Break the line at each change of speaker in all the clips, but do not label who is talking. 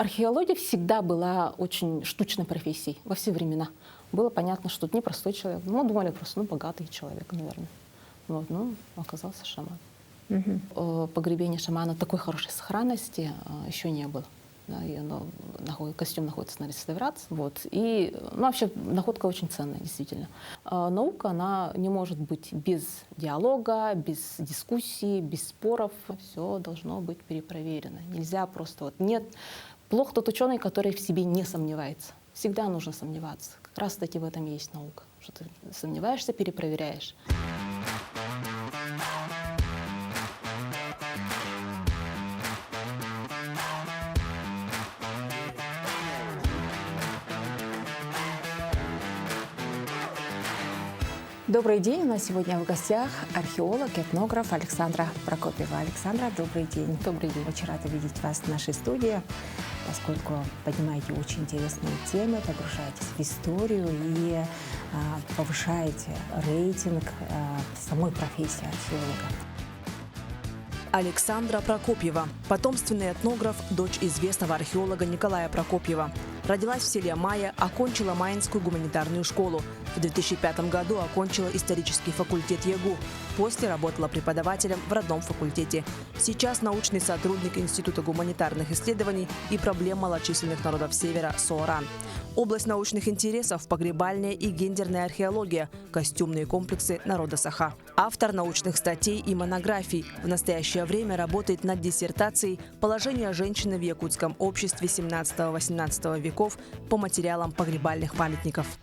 Археология всегда была очень штучной профессией во все времена. Было понятно, что это не простой человек. Ну, думали просто, богатый человек, наверное. Вот, оказался шаман. Погребение шамана такой хорошей сохранности еще не было. Да, костюм находится на реставрации. Вот, и вообще находка очень ценная, действительно. Наука, она не может быть без диалога, без дискуссии, без споров. Все должно быть перепроверено. Нельзя просто нет. Плох тот ученый, который в себе не сомневается. Всегда нужно сомневаться. Как раз, кстати, в этом и есть наука. Что ты сомневаешься, перепроверяешь.
Добрый день. У нас сегодня в гостях археолог, этнограф Александра Прокопьева. Александра, добрый день.
Добрый день.
Очень рада видеть вас в нашей студии, поскольку поднимаете очень интересные темы, погружаетесь в историю и повышаете рейтинг самой профессии археолога.
Александра Прокопьева, потомственный этнограф, дочь известного археолога Николая Прокопьева. Родилась в селе Майя, окончила Майинскую гуманитарную школу. В 2005 году окончила исторический факультет ЕГУ. После работала преподавателем в родном факультете. Сейчас научный сотрудник Института гуманитарных исследований и проблем малочисленных народов Севера СОРАН. Область научных интересов – погребальная и гендерная археология, костюмные комплексы народа Саха. Автор научных статей и монографий. В настоящее время работает над диссертацией «Положение женщины в якутском обществе 17-18 веков» по материалам погребальных памятников.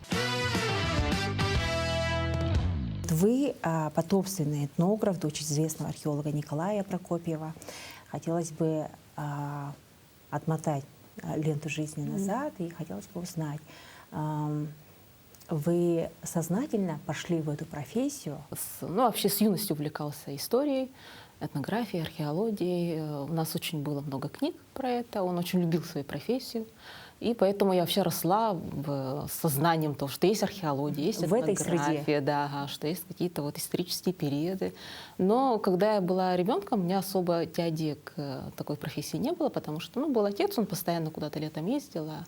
Вы потомственный этнограф, дочь известного археолога Николая Прокопьева. Хотелось бы отмотать ленту жизни назад, и хотелось бы узнать, вы сознательно пошли в эту профессию?
Вообще с юности увлекался историей, этнографией, археологией. У нас очень было много книг про это. Он очень любил свою профессию. И поэтому я вообще росла с сознанием того, что есть археология, есть этнография, да, что есть какие-то исторические периоды. Но когда я была ребенком, у меня особо тяги к такой профессии не было, потому что был отец, он постоянно куда-то летом ездил, а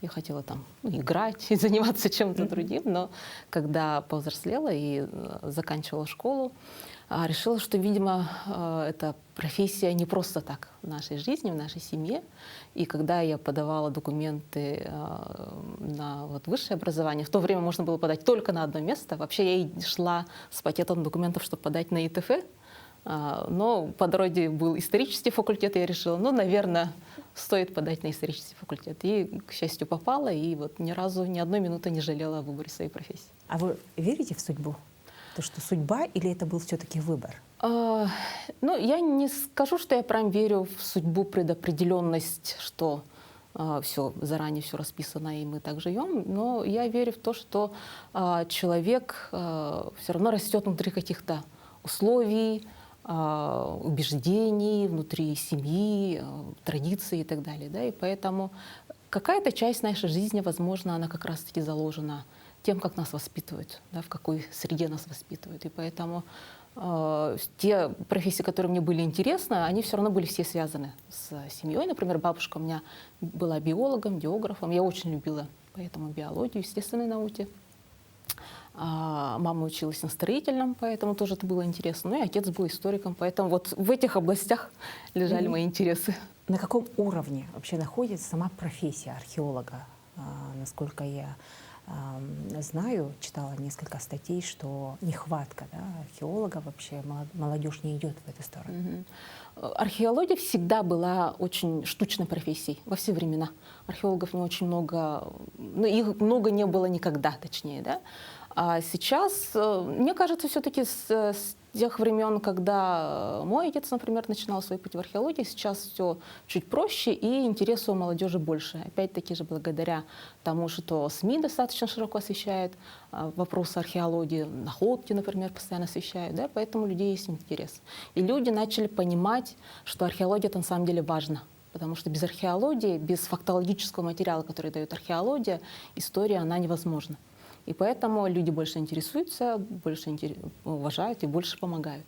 я хотела там играть и заниматься чем-то другим. Но когда повзрослела и заканчивала школу, решила, что, видимо, эта профессия не просто так в нашей жизни, в нашей семье. И когда я подавала документы на высшее образование, в то время можно было подать только на одно место. Вообще я и шла с пакетом документов, чтобы подать на ИТФ. Но по дороге был исторический факультет, и я решила, наверное, стоит подать на исторический факультет. И, к счастью, попала, и ни разу, ни одной минуты не жалела о выборе своей профессии.
А вы верите в судьбу? То, что судьба, или это был все-таки выбор?
Я не скажу, что я прям верю в судьбу, предопределенность, что заранее все расписано, и мы так живем. Но я верю в то, что человек все равно растет внутри каких-то условий, убеждений, внутри семьи, традиций и так далее. Да? И поэтому какая-то часть нашей жизни, возможно, она как раз-таки заложена тем, как нас воспитывают, да, в какой среде нас воспитывают. И поэтому те профессии, которые мне были интересны, они все равно были все связаны с семьей. Например, бабушка у меня была биологом, географом. Я очень любила поэтому биологию, естественные науки. Мама училась на строительном, поэтому тоже это было интересно. И отец был историком, поэтому в этих областях лежали мои интересы.
На каком уровне вообще находится сама профессия археолога? Насколько я знаю, читала несколько статей, что нехватка археолога, вообще молодежь не идет в эту сторону.
Археология всегда была очень штучной профессией во все времена. Археологов не очень много, их много не было никогда, точнее, да. А сейчас, мне кажется, все-таки с тех времен, когда мой отец, например, начинал свой путь в археологии, сейчас все чуть проще и интереса у молодежи больше. Опять-таки же благодаря тому, что СМИ достаточно широко освещают вопросы археологии, находки, например, постоянно освещают, да, поэтому у людей есть интерес. И люди начали понимать, что археология это на самом деле важно. Потому что без археологии, без фактологического материала, который дает археология, история, она невозможна. И поэтому люди больше интересуются, больше уважают и больше помогают.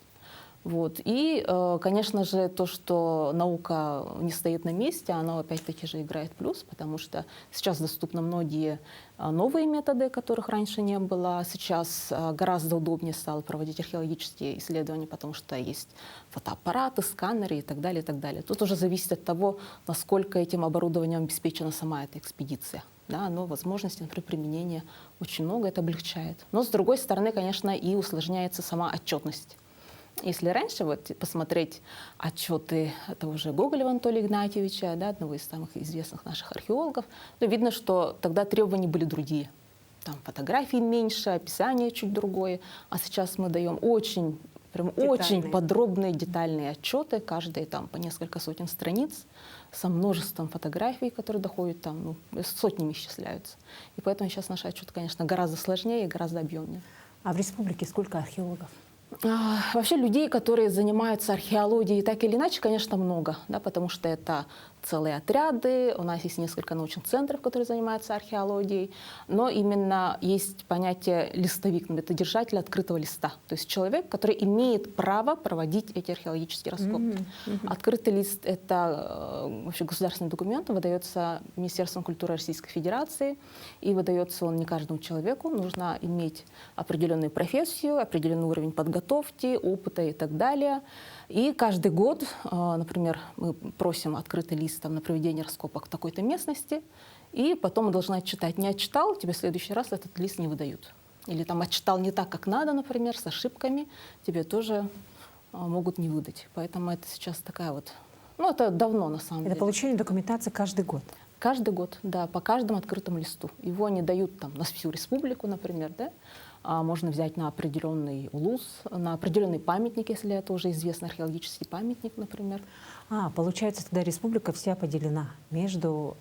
Вот. И, конечно же, то, что наука не стоит на месте, оно опять-таки же играет плюс, потому что сейчас доступны многие новые методы, которых раньше не было. Сейчас гораздо удобнее стало проводить археологические исследования, потому что есть фотоаппараты, сканеры и так далее, и так далее. Тут уже зависит от того, насколько этим оборудованием обеспечена сама эта экспедиция. Да, но возможностей, например, применения очень много, это облегчает. Но, с другой стороны, конечно, и усложняется сама отчетность. Если раньше вот посмотреть отчеты того же Гоголева Анатолия Игнатьевича, да, одного из самых известных наших археологов, то видно, что тогда требования были другие. Там фотографий меньше, описание чуть другое. А сейчас мы даем очень подробные, детальные отчеты, каждый там по несколько сотен страниц, со множеством фотографий, которые доходят там, сотнями исчисляются. И поэтому сейчас наш отчет, конечно, гораздо сложнее и гораздо объемнее.
А в республике сколько археологов?
Вообще людей, которые занимаются археологией, так или иначе, конечно, много, да, потому что это целые отряды, у нас есть несколько научных центров, которые занимаются археологией, но именно есть понятие листовик, это держатель открытого листа, то есть человек, который имеет право проводить эти археологические раскопки. Открытый лист — это вообще государственный документ, выдается Министерством культуры Российской Федерации, и выдается он не каждому человеку, нужно иметь определенную профессию, определенный уровень подготовки, опыта и так далее. И каждый год, например, мы просим открытый лист на проведение раскопок в такой-то местности, и потом мы должны отчитать. Не отчитал, тебе в следующий раз этот лист не выдают. Или там отчитал не так, как надо, например, с ошибками, тебе тоже могут не выдать. Поэтому это сейчас такая вот... Ну, это давно, на самом деле.
Это получение документации каждый год?
Каждый год, да, по каждому открытому листу. Его не дают там на всю республику, например, да. Можно взять на определенный улус, на определенный памятник, если это уже известный археологический памятник, например.
Получается, тогда республика вся поделена между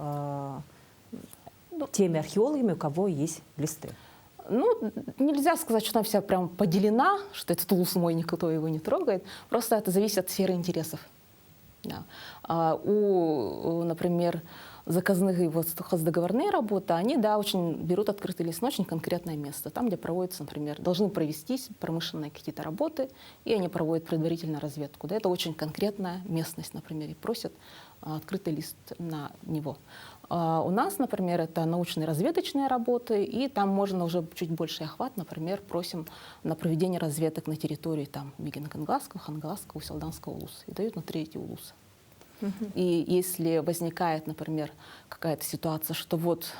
теми археологами, у кого есть листы.
Ну, нельзя сказать, что она вся прям поделена, что этот улус мой, никто его не трогает. Просто это зависит от сферы интересов. Да. Например, заказных и вот хоздоговорные работы, они, да, очень берут открытый лист на очень конкретное место, там, где проводятся, например, должны провестись промышленные какие-то работы, и они проводят предварительную разведку. Да, это очень конкретная местность, например, и просят открытый лист на него. У нас, например, это научные разведочные работы, и там можно уже чуть больший охват, например, просим на проведение разведок на территории там Мегино-Кангаласского, Хангаласского, Уселданского улуса, и дают на 3 улуса. И если возникает, например, какая-то ситуация, что вот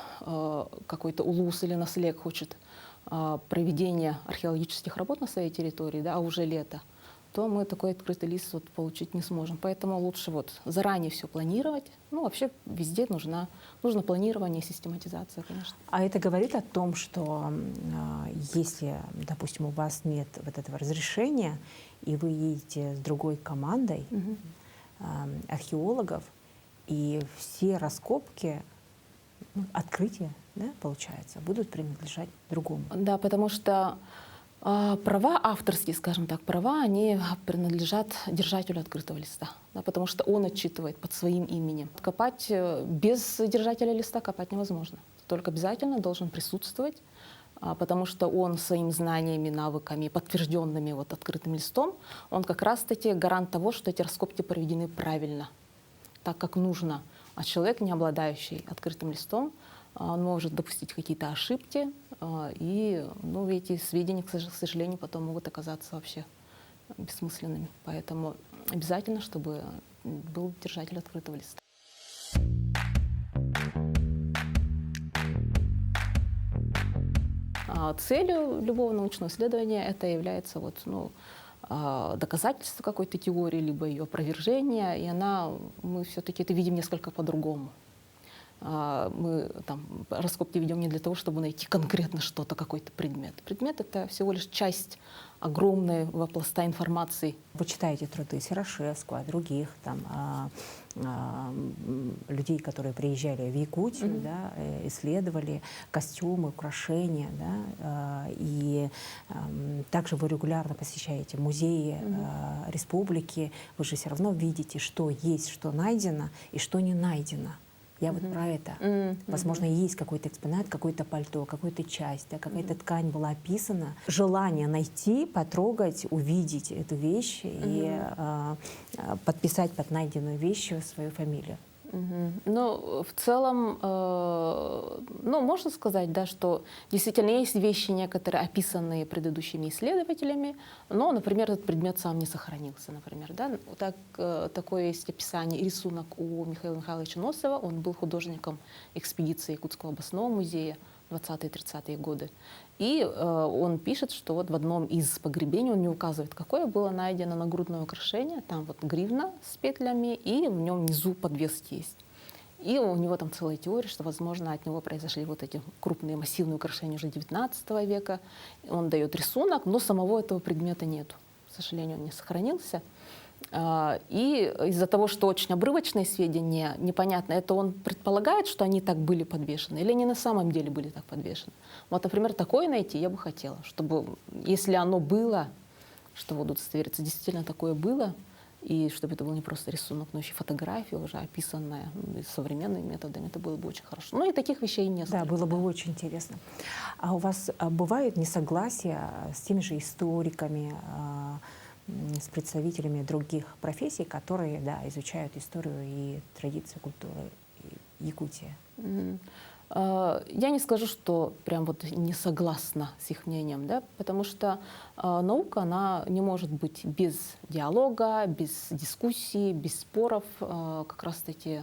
какой-то улус или наследник хочет проведения археологических работ на своей территории, да, а уже лето, то мы такой открытый лист вот получить не сможем. Поэтому лучше вот заранее все планировать. Ну, вообще везде нужно планирование и систематизация, конечно.
А это говорит о том, что если, допустим, у вас нет вот этого разрешения, и вы едете с другой командой, археологов, и все раскопки, открытия, да, получается, будут принадлежать другому.
Да, потому что права авторские, скажем так, права, они принадлежат держателю открытого листа, да, потому что он отчитывает под своим именем. Копать без держателя листа копать невозможно. Только обязательно должен присутствовать, потому что он своими знаниями, навыками, подтвержденными вот открытым листом, он как раз-таки гарант того, что эти раскопки проведены правильно, так как нужно. А человек, не обладающий открытым листом, он может допустить какие-то ошибки, и эти сведения, к сожалению, потом могут оказаться вообще бессмысленными. Поэтому обязательно, чтобы был держатель открытого листа. Целью любого научного исследования это является доказательство какой-то теории, либо ее опровержение, и мы все-таки это видим несколько по-другому. Мы раскопки ведем не для того, чтобы найти конкретно что-то, какой-то предмет. Предмет — это всего лишь часть огромного пласта информации.
Вы читаете труды Серошевского, других людей, которые приезжали в Якутию, да, исследовали костюмы, украшения, да, и также вы регулярно посещаете музеи республики, вы же все равно видите, что есть, что найдено и что не найдено. Я вот про это. Возможно, есть какой-то экспонат, какое-то пальто, какая-то часть, да, какая-то ткань была описана. Желание найти, потрогать, увидеть эту вещь и подписать под найденную вещью свою фамилию.
Ну, в целом, ну, можно сказать, да, что действительно есть вещи некоторые, описанные предыдущими исследователями, но, например, этот предмет сам не сохранился, например. Да? Такое есть описание и рисунок у Михаила Михайловича Носова. Он был художником экспедиции Якутского областного музея в 20-30-е годы. И он пишет, что вот в одном из погребений, он не указывает, какое было найдено нагрудное украшение, там вот гривна с петлями, и в нем внизу подвес есть. И у него там целая теория, что, возможно, от него произошли вот эти крупные массивные украшения уже 19 века. Он дает рисунок, но самого этого предмета нету. К сожалению, он не сохранился. И из-за того, что очень обрывочные сведения, непонятно, это он предполагает, что они так были подвешены, или они на самом деле были так подвешены. Вот, например, такое найти я бы хотела, чтобы, если оно было, чтобы удостовериться, действительно такое было, и чтобы это был не просто рисунок, но еще фотография уже описанная современными методами, это было бы очень хорошо. Ну и таких вещей несколько.
Да, было бы очень интересно. А у вас бывают несогласия с теми же историками, с представителями других профессий, которые, да, изучают историю и традицию, культуры Якутии?
Я не скажу, что прям вот не согласна с их мнением, да, потому что наука, она не может быть без диалога, без дискуссий, без споров, как раз-таки.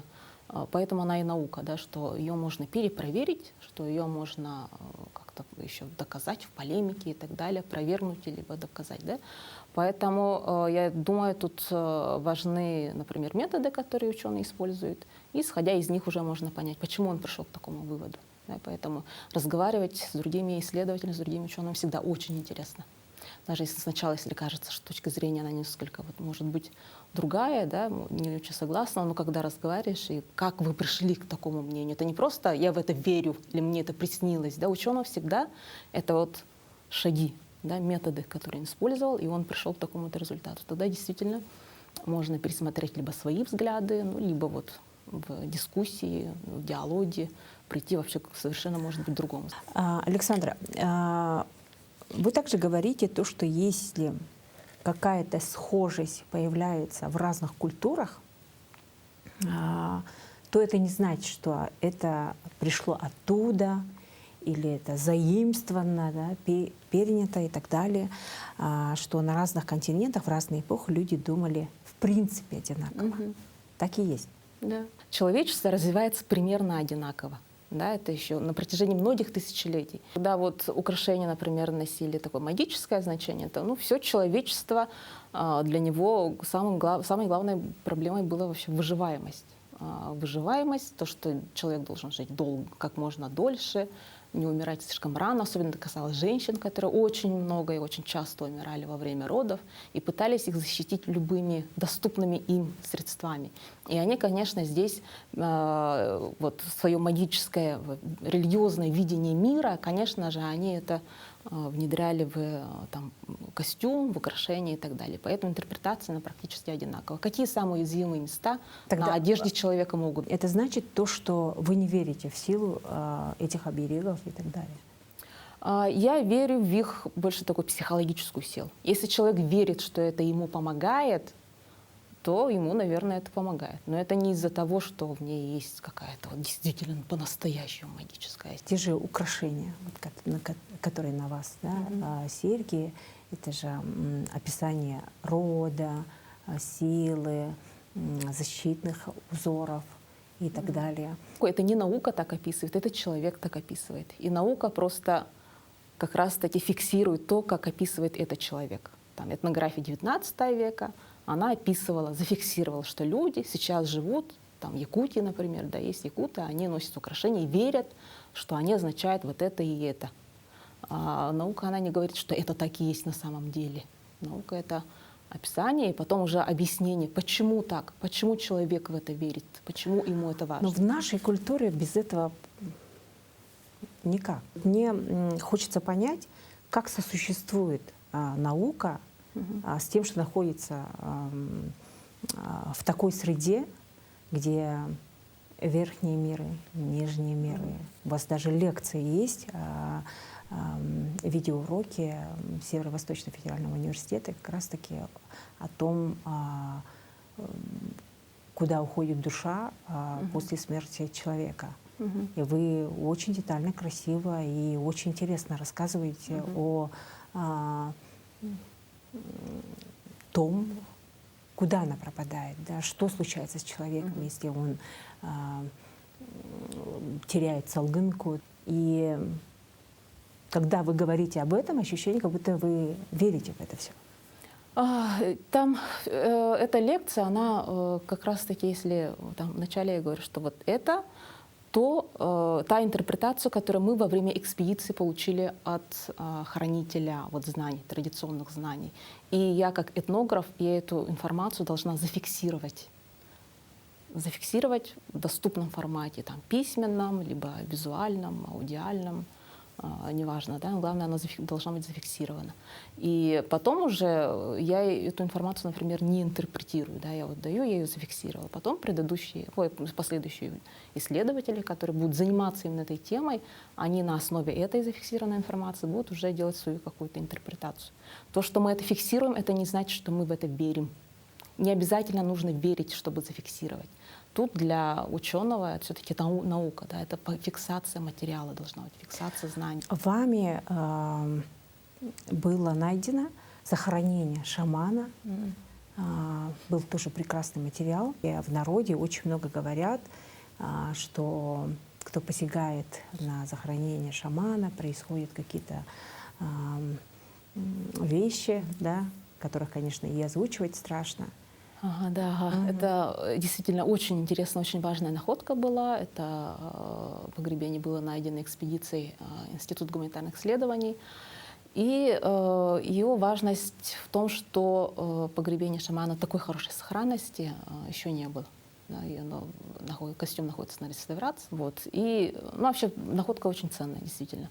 Поэтому она и наука, да, что ее можно перепроверить, что ее можно как-то еще доказать в полемике и так далее, провернуть либо доказать. Да? Поэтому, я думаю, тут важны, например, методы, которые ученые используют, и, исходя из них, уже можно понять, почему он пришел к такому выводу. Да? Поэтому разговаривать с другими исследователями, с другими учеными всегда очень интересно. Даже если сначала, если кажется, что точка зрения она несколько, вот, может быть, другая, да, не очень согласна, но когда разговариваешь, и как вы пришли к такому мнению, это не просто «я в это верю» или «мне это приснилось». Да, ученого всегда это вот шаги, да, методы, которые он использовал, и он пришел к такому-то результату. Тогда действительно можно пересмотреть либо свои взгляды, ну, либо вот в дискуссии, в диалоге прийти вообще к совершенно, может быть, другому.
Александра, вы также говорите то, что если какая-то схожесть появляется в разных культурах, то это не значит, что это пришло оттуда, или это заимствовано, да, перенято и так далее, что на разных континентах в разные эпохи люди думали в принципе одинаково. Так и есть.
Да. Человечество развивается примерно одинаково. Да, это еще на протяжении многих тысячелетий. Когда вот украшения, например, носили такое магическое значение, то ну, все человечество, для него самой главной проблемой была вообще выживаемость. Выживаемость, то, что человек должен жить долго, как можно дольше, не умирать слишком рано. Особенно это касалось женщин, которые очень много и очень часто умирали во время родов и пытались их защитить любыми доступными им средствами. И они, конечно, здесь вот свое магическое, религиозное видение мира, конечно же, они это внедряли в там, костюм, в украшения и так далее. Поэтому интерпретация она практически одинакова. Какие самые уязвимые места
Тогда
на одежде человека могут быть?
Это значит то, что вы не верите в силу этих оберегов и так далее?
Я верю в их больше такую психологическую силу. Если человек верит, что это ему помогает, то ему, наверное, это помогает. Но это не из-за того, что в ней есть какая-то вот действительно по-настоящему магическая.
Те же украшения, вот, которые на вас, да, серьги, это же описание рода, силы, защитных узоров и так далее.
Это не наука так описывает, это человек так описывает. И наука просто как раз-таки фиксирует то, как описывает этот человек. Там, этнография XIX века, она описывала, зафиксировала, что люди сейчас живут, там, в Якутии, например, да, есть якуты, они носят украшения и верят, что они означают вот это и это. А наука, она не говорит, что это так и есть на самом деле. Наука — это описание и потом уже объяснение, почему так, почему человек в это верит, почему ему это важно.
Но в нашей культуре без этого никак. Мне хочется понять, как сосуществует наука с тем, что находится в такой среде, где верхние миры, нижние миры. У вас даже лекции есть, видеоуроки Северо-Восточного федерального университета как раз-таки о том, куда уходит душа после смерти человека. И вы очень детально, красиво и очень интересно рассказываете о том, куда она пропадает, да, что случается с человеком, если он теряет солгынку. И когда вы говорите об этом, ощущение, как будто вы верите в это все.
Там эта лекция, она как раз-таки, если там, вначале я говорю, что вот это то та интерпретация, которую мы во время экспедиции получили от хранителя вот, знаний, традиционных знаний. И я как этнограф, я эту информацию должна зафиксировать в доступном формате, там, письменном, либо визуальном, аудиальном, неважно, да, главное, она должна быть зафиксирована. И потом уже я эту информацию, например, не интерпретирую, да, я вот даю, я ее зафиксировала. Потом последующие исследователи, которые будут заниматься именно этой темой, они на основе этой зафиксированной информации будут уже делать свою какую-то интерпретацию. То, что мы это фиксируем, это не значит, что мы в это верим. Не обязательно нужно верить, чтобы зафиксировать. Тут для ученого все-таки это наука, да, это фиксация материала должна быть, фиксация знаний.
Вами было найдено захоронение шамана. Был тоже прекрасный материал. И в народе очень много говорят, что кто посягает на захоронение шамана, происходят какие-то вещи, да, которых, конечно, и озвучивать страшно.
Это действительно очень интересная, очень важная находка была. Это погребение было найдено экспедицией Института гуманитарных исследований. И его важность в том, что погребение шамана такой хорошей сохранности еще не было. Да, и костюм находится на реставрации. Вот. И вообще находка очень ценная, действительно.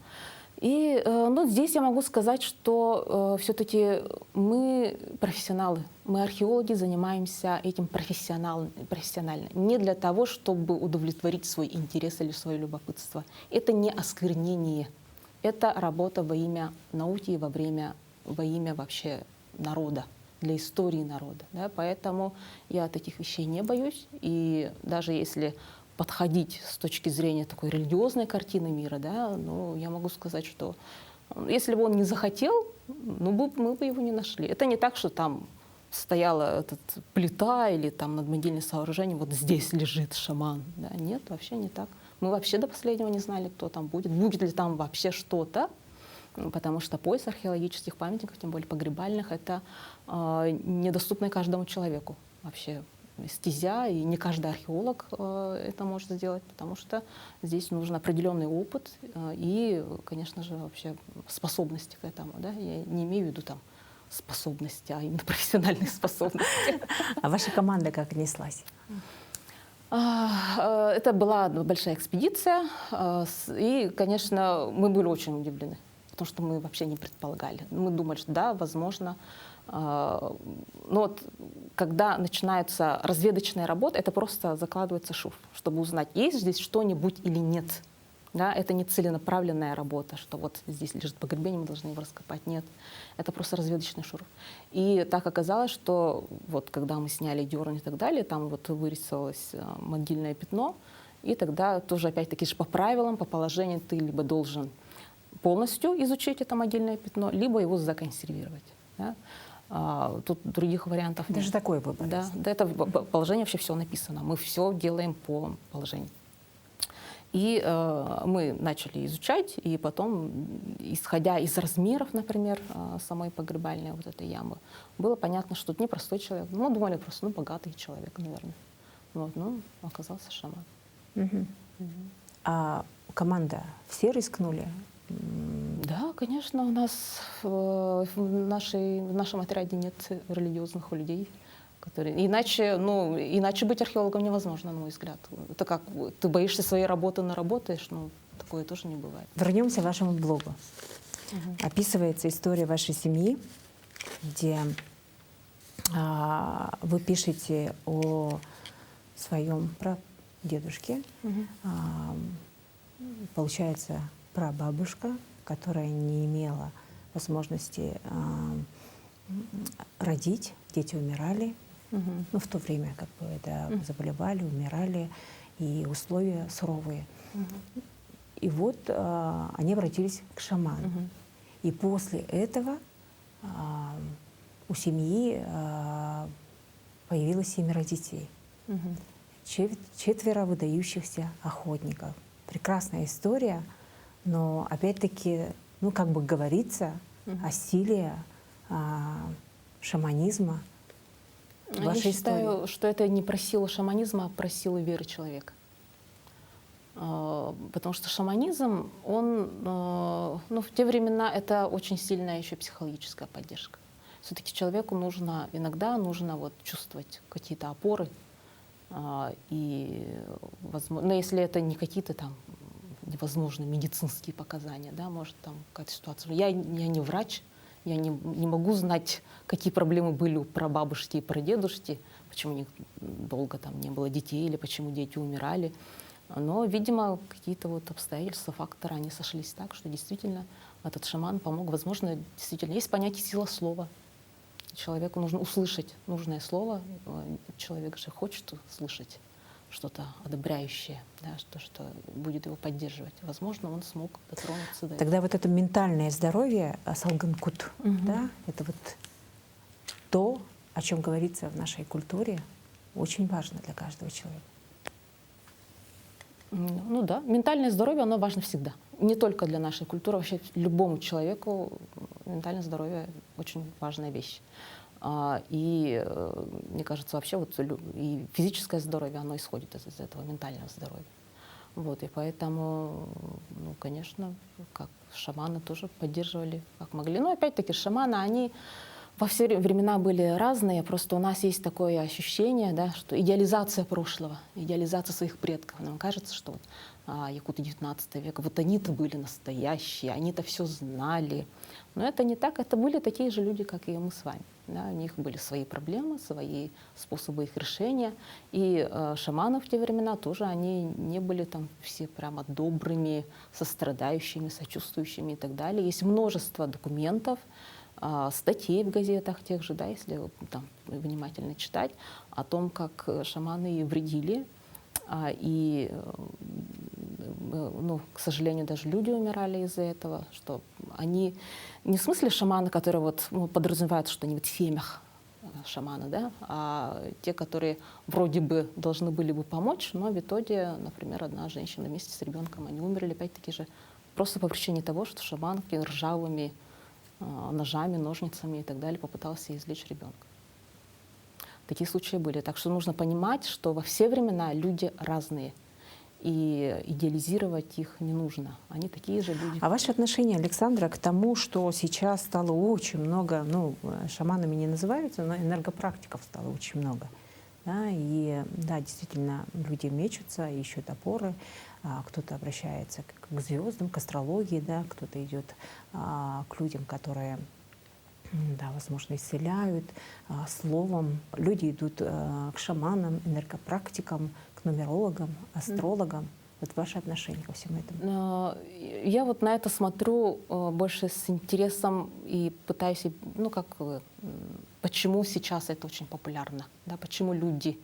И здесь я могу сказать, что все-таки мы профессионалы, мы археологи занимаемся этим профессионально, не для того, чтобы удовлетворить свой интерес или свое любопытство. Это не осквернение, это работа во имя науки, во имя вообще народа, для истории народа. Да? Поэтому я от этих вещей не боюсь. И даже если подходить с точки зрения такой религиозной картины мира, да, я могу сказать, что если бы он не захотел, мы бы его не нашли. Это не так, что там стояла плита или там над могильным сооружением, вот здесь лежит шаман. Да, нет, вообще не так. Мы вообще до последнего не знали, кто там будет ли там вообще что-то, потому что поиск археологических памятников, тем более погребальных, это недоступно каждому человеку вообще. Стезя, и не каждый археолог это может сделать, потому что здесь нужен определенный опыт и, конечно же, вообще способности к этому. Да? Я не имею в виду там способности, а именно профессиональные способности.
А ваша команда как отнеслась?
Это была большая экспедиция, и, конечно, мы были очень удивлены, потому что мы вообще не предполагали. Мы думали, что да, возможно. Но вот, когда начинается разведочная работа, это просто закладывается шуф, чтобы узнать, есть здесь что-нибудь или нет. Да? Это не целенаправленная работа, что вот здесь лежит погребение, мы должны его раскопать. Нет, это просто разведочный шуруп. И так оказалось, что вот когда мы сняли дерн и так далее, там вот вырисовалось могильное пятно, и тогда тоже опять-таки по правилам, по положению ты либо должен полностью изучить это могильное пятно, либо его законсервировать. Да? Тут других вариантов нет.
Даже такой выбор.
Да, это положение вообще все написано. Мы все делаем по положению. И мы начали изучать, и потом, исходя из размеров, например, самой погребальной вот этой ямы, было понятно, что это не простой человек. Мы думали просто, богатый человек, наверное. Вот, оказался шаман.
А команда все рискнули?
Да, конечно, у нас в нашем отряде нет религиозных людей, которые... Иначе быть археологом невозможно, на мой взгляд. Это как, ты боишься своей работы, наработаешь, такое тоже не бывает.
Вернемся к вашему блогу. Описывается история вашей семьи, где вы пишете о своем дедушки, получается, прабабушка, которая не имела возможности родить, дети умирали. Ну, в то время как бы да, заболевали, умирали, и условия суровые. И вот они обратились к шаману. И после этого у семьи появилось 7 детей. Четверо выдающихся охотников. Прекрасная история, но опять-таки, ну, как бы говорится о силе шаманизма в
Я
вашей
считаю,
истории.
что это не про силу шаманизма, а про силу веры человека. Потому что шаманизм, он, ну, в те времена это очень сильная еще психологическая поддержка. Все-таки человеку нужно, иногда нужно вот чувствовать какие-то опоры. И, возможно, но если это не какие-то там невозможные медицинские показания, да, может там какая-то ситуация. Я не врач, я не могу знать, какие проблемы были у прабабушки и прадедушки, почему у них долго там не было детей или почему дети умирали. Но, видимо, какие-то вот обстоятельства, факторы, они сошлись так, что действительно этот шаман помог. Возможно, действительно есть понятие сила слова. Человеку нужно услышать нужное слово. Человек же хочет слышать что-то одобряющее, да, что будет его поддерживать. Возможно, он смог дотронуться до этого.
Тогда вот это ментальное здоровье, салганкут, да, это вот то, о чем говорится в нашей культуре, очень важно для каждого человека.
Ну да, ментальное здоровье, оно важно всегда. Не только для нашей культуры, вообще любому человеку ментальное здоровье очень важная вещь. И мне кажется, вообще вот и физическое здоровье, оно исходит из этого ментального здоровья. Вот, и поэтому, ну, конечно, как шаманы тоже поддерживали, как могли. Но опять-таки шаманы, они во все времена были разные, просто у нас есть такое ощущение, да, что идеализация прошлого, идеализация своих предков. Нам кажется, что вот, якуты 19 века, вот они-то были настоящие, они-то все знали. Но это не так, это были такие же люди, как и мы с вами. Да, у них были свои проблемы, свои способы их решения. И шаманы в те времена тоже, они не были там все прямо добрыми, сострадающими, сочувствующими и так далее. Есть множество документов, статей в газетах тех же, да, если там внимательно читать, о том, как шаманы вредили. И, ну, к сожалению, даже люди умирали из-за этого, что они, не в смысле шаманы, которые вот, ну, подразумевают, что они вот в семьях шаманы, да, а те, которые вроде бы должны были бы помочь, но в итоге, например, одна женщина вместе с ребенком, они умерли опять-таки же просто по причине того, что шаман ржавыми ножами, ножницами и так далее попытался извлечь ребенка. Такие случаи были. Так что нужно понимать, что во все времена люди разные. И идеализировать их не нужно. Они такие же люди.
А ваше отношение, Александра, к тому, что сейчас стало очень много, ну, шаманами не называются, но энергопрактиков стало очень много. Да, и да, действительно, люди мечутся, ищут опоры, кто-то обращается к звездам, к астрологии, да, кто-то идет к людям, которые, да, возможно, исцеляют словом. Люди идут к шаманам, энергопрактикам, к нумерологам, астрологам. Вот ваше отношение ко всему этому?
Я вот на это смотрю больше с интересом и пытаюсь, ну, как, почему сейчас это очень популярно, да, почему люди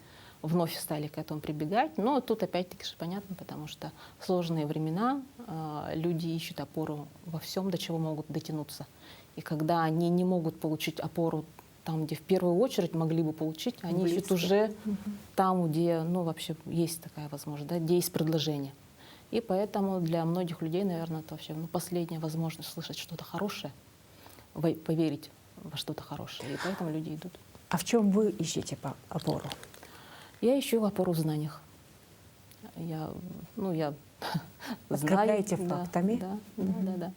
вновь стали к этому прибегать. Но тут опять-таки же понятно, потому что в сложные времена люди ищут опору во всем, до чего могут дотянуться. И когда они не могут получить опору там, где в первую очередь могли бы получить, они ищут уже там, где, ну, вообще есть такая возможность, да, где есть предложение. И поэтому для многих людей, наверное, это вообще, ну, последняя возможность слышать что-то хорошее, поверить во что-то хорошее. И поэтому люди идут.
А в чем вы ищете опору?
Я ищу опору в знаниях. Я
Подкрепляете
знаю,
фактами?
Да.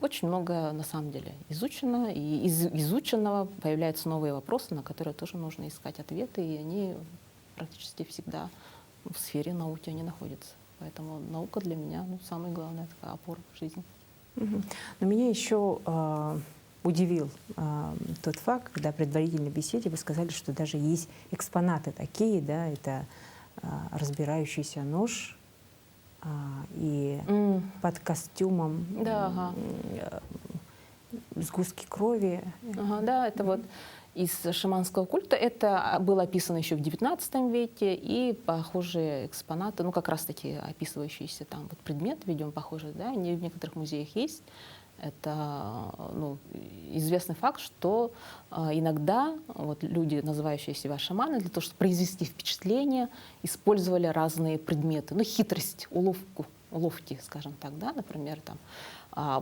Очень много, на самом деле, изучено, и из изученного появляются новые вопросы, на которые тоже нужно искать ответы, и они практически всегда в сфере науки они находятся. Поэтому наука для меня, ну, самая главная такая опора в жизни.
Но меня еще удивил тот факт, когда в предварительной беседе вы сказали, что даже есть экспонаты такие, да, это разбирающийся нож и под костюмом
Да, ага.
сгустки крови.
Ага, да, это вот из шаманского культа. Это было описано еще в XIX веке, и похожие экспонаты, ну как раз-таки описывающиеся там вот предметы, видимо, похожие, да, они в некоторых музеях есть. Это ну, известный факт, что иногда вот люди, называющие себя шаманы, для того, чтобы произвести впечатление, использовали разные предметы, ну хитрость, уловки, скажем так, да, например, там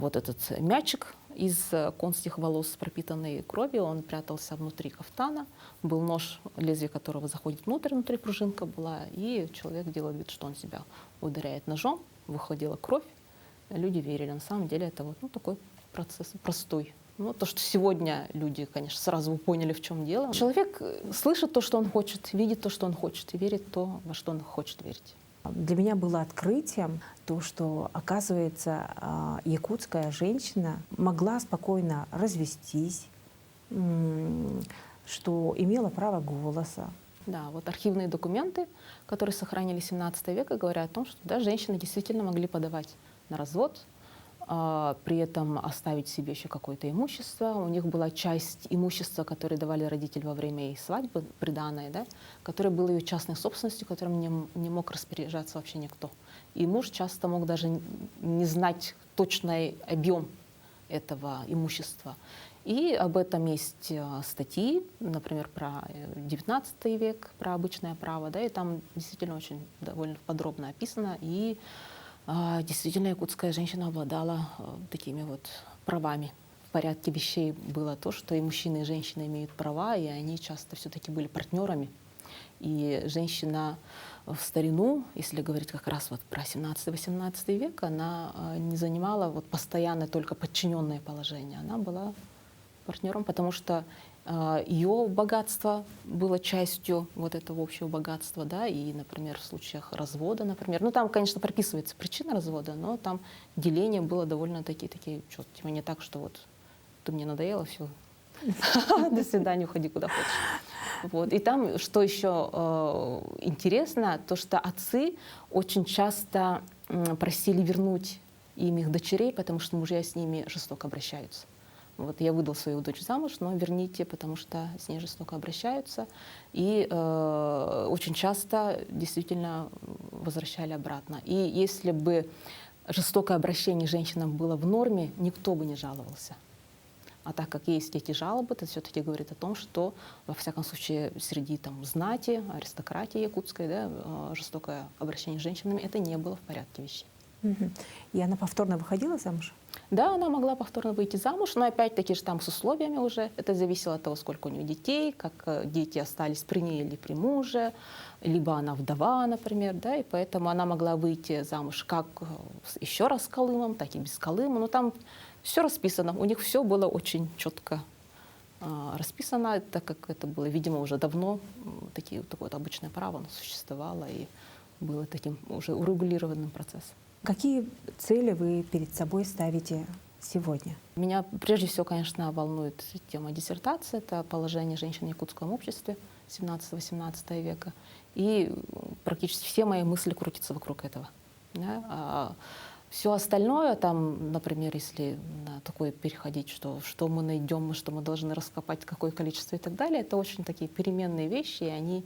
вот этот мячик из конских волос, пропитанный кровью, он прятался внутри кафтана, был нож, лезвие которого заходит внутри пружинка была, и человек делал вид, что он себя ударяет ножом, выходила кровь. Люди верили. На самом деле это вот такой процесс простой. Ну, то, что сегодня люди, конечно, сразу поняли, в чем дело. Человек слышит то, что он хочет, видит то, что он хочет, и верит в то, во что он хочет верить.
Для меня было открытием то, что, оказывается, якутская женщина могла спокойно развестись, что имела право голоса.
Да, вот архивные документы, которые сохранили 17 века, говорят о том, что да, женщины действительно могли подавать на развод, при этом оставить себе еще какое-то имущество. У них была часть имущества, которое давали родители во время ее свадьбы, приданое, да, которое было ее частной собственностью, которым не мог распоряжаться вообще никто. И муж часто мог даже не знать точный объем этого имущества. И об этом есть статьи, например, про XIX век, про обычное право, да, и там действительно очень довольно подробно описано. И действительно, якутская женщина обладала такими вот правами. В порядке вещей было то, что и мужчины, и женщины имеют права, и они часто все-таки были партнерами. И женщина в старину, если говорить как раз вот про 17-18 век, она не занимала вот постоянно только подчиненное положение. Она была партнером, потому что ее богатство было частью вот этого общего богатства, да, и, например, в случаях развода, например, ну там, конечно, прописывается причина развода, но там деление было довольно-таки четким, не так, что вот ты мне надоела, все, до свидания, уходи куда хочешь. Вот. И там, что еще интересно, то, что отцы очень часто просили вернуть им их дочерей, потому что мужья с ними жестоко обращаются. Вот я выдал свою дочь замуж, но верните, потому что с ней жестоко обращаются. И очень часто действительно возвращали обратно. И если бы жестокое обращение женщинам было в норме, никто бы не жаловался. А так как есть эти жалобы, это все-таки говорит о том, что, во всяком случае, среди там, знати, аристократии якутской, да, жестокое обращение с женщинами, это не было в порядке вещей.
И она повторно выходила замуж?
Да, она могла повторно выйти замуж, но опять-таки же там с условиями уже. Это зависело от того, сколько у нее детей, как дети остались при ней или при муже, либо она вдова, например, да, и поэтому она могла выйти замуж как еще раз с Колымом, так и без Колыма. Но там все расписано, у них все было очень четко расписано, так как это было, видимо, уже давно, такое вот обычное право оно существовало и было таким уже урегулированным процессом.
Какие цели вы перед собой ставите сегодня?
Меня прежде всего, конечно, волнует тема диссертации. Это положение женщин в якутском обществе 17-18 века. И практически все мои мысли крутятся вокруг этого. Да? Все остальное, там, например, если на такое переходить, что мы найдем, что мы должны раскопать, какое количество и так далее, это очень такие переменные вещи, и они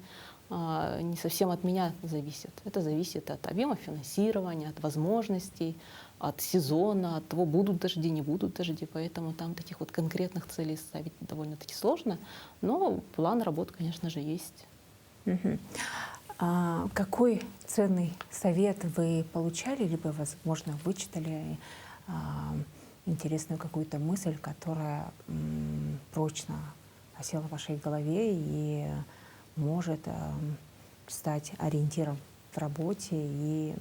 не совсем от меня зависят. Это зависит от объема финансирования, от возможностей, от сезона, от того, будут дожди, не будут дожди. Поэтому там таких вот конкретных целей ставить довольно-таки сложно. Но план работ, конечно же, есть.
Какой ценный совет вы получали, либо, возможно, вычитали интересную какую-то мысль, которая прочно осела в вашей голове и может стать ориентиром в работе и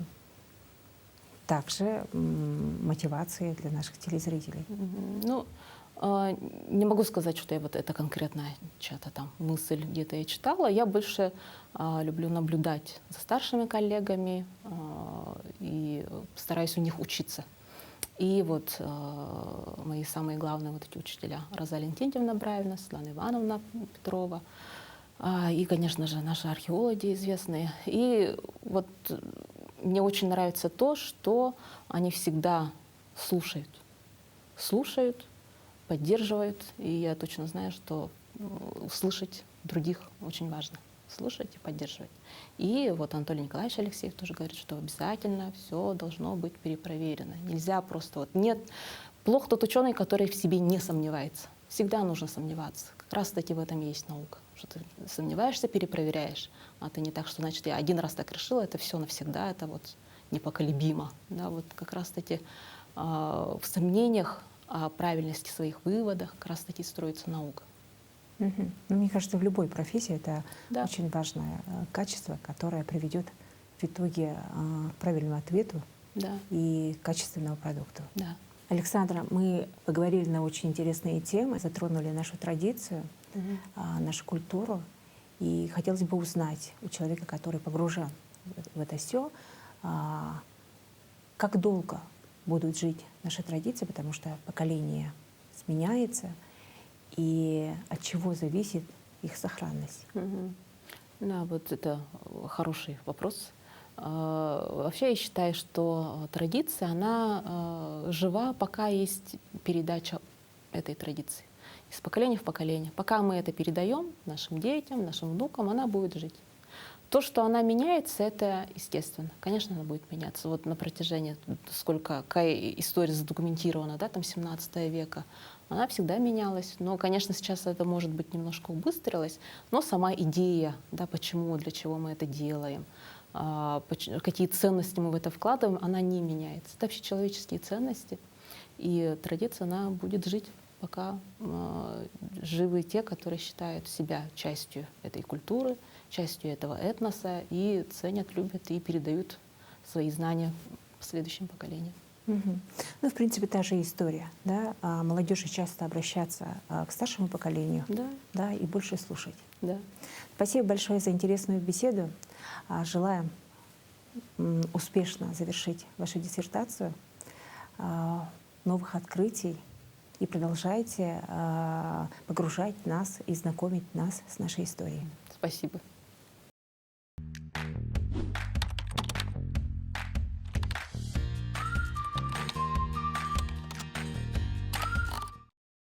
также мотивацией для наших телезрителей?
Ну, не могу сказать, что я вот это конкретно чья-то там мысль где-то я читала. Я больше люблю наблюдать за старшими коллегами и стараюсь у них учиться. И вот мои самые главные вот эти учителя: Розалия Иннокентьевна Браевна, Светлана Ивановна Петрова, И, конечно же, наши археологи известные. И вот мне очень нравится то, что они всегда слушают. Слушают, поддерживают. И я точно знаю, что слышать других очень важно. Слушать и поддерживать. И вот Анатолий Николаевич Алексеев тоже говорит, что обязательно все должно быть перепроверено. Нельзя просто вот нет. Плох тот ученый, который в себе не сомневается. Всегда нужно сомневаться. Как раз таки в этом и есть наука. Что ты сомневаешься, перепроверяешь. А ты не так, что значит я один раз так решила, это все навсегда, это вот непоколебимо. Да, вот как раз таки в сомнениях о правильности своих выводах как раз таки строится наука.
Мгм. Ну, мне кажется, в любой профессии это
Да.
очень важное качество, которое приведет в итоге к правильному ответу
Да,
и качественному продукту.
да.
Александра, мы поговорили на очень интересные темы, затронули нашу традицию, нашу культуру. И хотелось бы узнать у человека, который погружен в это все, как долго будут жить наши традиции, потому что поколение сменяется, и от чего зависит их сохранность.
Мгм. Да, вот это хороший вопрос. Вообще я считаю, что традиция, она жива, пока есть передача этой традиции. Из поколения в поколение. Пока мы это передаем нашим детям, нашим внукам, она будет жить. То, что она меняется, это естественно. Конечно, она будет меняться. Вот на протяжении, сколько какая история задокументирована, да, там 17 века, она всегда менялась. Но, конечно, сейчас это, может быть, немножко убыстрилось, но сама идея, да, почему, для чего мы это делаем, какие ценности мы в это вкладываем, она не меняется. Это общечеловеческие ценности. И традиция, она будет жить, пока живы те, которые считают себя частью этой культуры, частью этого этноса и ценят, любят и передают свои знания следующим поколениям.
Мгм. Ну, в принципе, та же история. Да? Молодежи часто обращаться к старшему поколению,
Да,
да, и больше слушать.
да.
Спасибо большое за интересную беседу. Желаем успешно завершить вашу диссертацию, новых открытий, и продолжайте погружать нас и знакомить нас с нашей историей.
Спасибо.